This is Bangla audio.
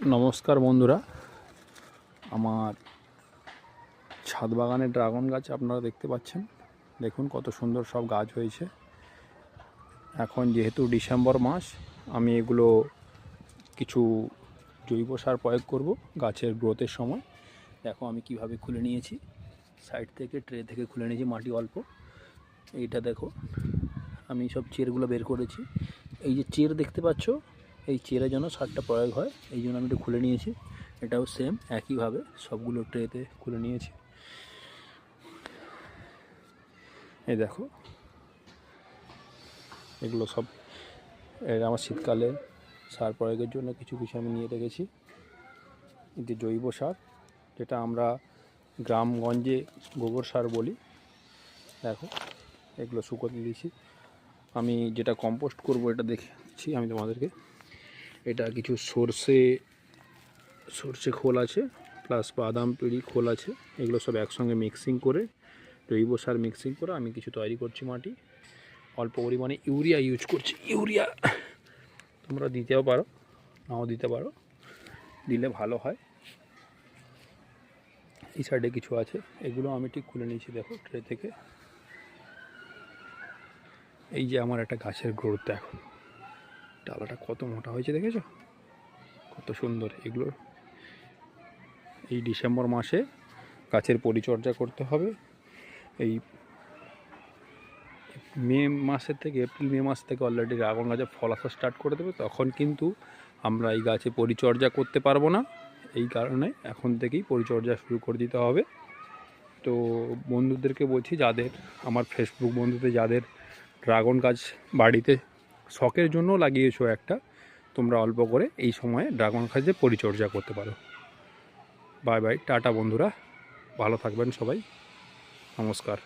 নমস্কার বন্ধুরা, আমার ছাদ বাগানে ড্রাগন গাছ আপনারা দেখতে পাচ্ছেন। দেখুন কত সুন্দর সব গাছ হয়েছে। এখন যেহেতু ডিসেম্বর মাস, আমি এগুলো কিছু জৈব সার প্রয়োগ করব গাছের গ্রোথের সময়। দেখো আমি কিভাবে খুলে নিয়েছি, সাইড থেকে ট্রে থেকে খুলে নিয়েছি মাটি অল্প। এইটা দেখো আমি সব চেরগুলো বের করেছি। এই যে চের দেখতে পাচ্ছ, এই চেরের জন্য সারটা প্রয়োগ হয়, এই জন্য আমি এটা খুলে নিয়েছি। এটাও সেম একইভাবে সবগুলো ট্রেতে খুলে নিয়েছি। এই দেখো এগুলো সব আমার শীতকালে সার প্রয়োগের জন্য কিছু কিছু আমি নিয়ে রেখেছি। যে জৈব সার, যেটা আমরা গ্রামগঞ্জে গোবর সার বলি। দেখো এগুলো শুকোতে দিয়েছি। আমি যেটা কম্পোস্ট করব এটা দেখছি আমি তোমাদেরকে। এটা কিছু সর্ষে খোল আছে, প্লাস বাদাম পিড়ি খোল আছে। এগুলো সব একসঙ্গে মিক্সিং করে, জৈব সার মিক্সিং করে আমি কিছু তৈরি করছি। মাটি অল্প পরিমাণে ইউরিয়া ইউজ করছি। ইউরিয়া তোমরা দিতেও পারো, নাও দিতে পারো, দিলে ভালো হয়। এই সাইডে কিছু আছে, এগুলো আমি ঠিক খুলে নিয়েছি। দেখো ট্রে থেকে এই যে আমার একটা গাছের গ্রোথ দেখো, ডালাটা কত মোটা হয়েছে, দেখেছো কত সুন্দর। এগুলো এই ডিসেম্বর মাসে গাছের পরিচর্যা করতে হবে। এই মে মাসের থেকে, এপ্রিল মে মাস থেকে অলরেডি ড্রাগন গাছে ফল আসা স্টার্ট করে দেবে। তখন কিন্তু আমরা এই গাছে পরিচর্যা করতে পারবো না। এই কারণে এখন থেকেই পরিচর্যা শুরু করে দিতে হবে। তো বন্ধুদেরকে বলছি, যাদের আমার ফেসবুক বন্ধুদের যাদের ড্রাগন গাছ বাড়িতে শখের জন্য লাগিয়েছো একটা, তোমরা অল্প করে এই সময়ে ড্রাগন গাছের পরিচর্যা করতে পারো। বাই বাই, টাটা বন্ধুরা, ভালো থাকবেন সবাই, নমস্কার।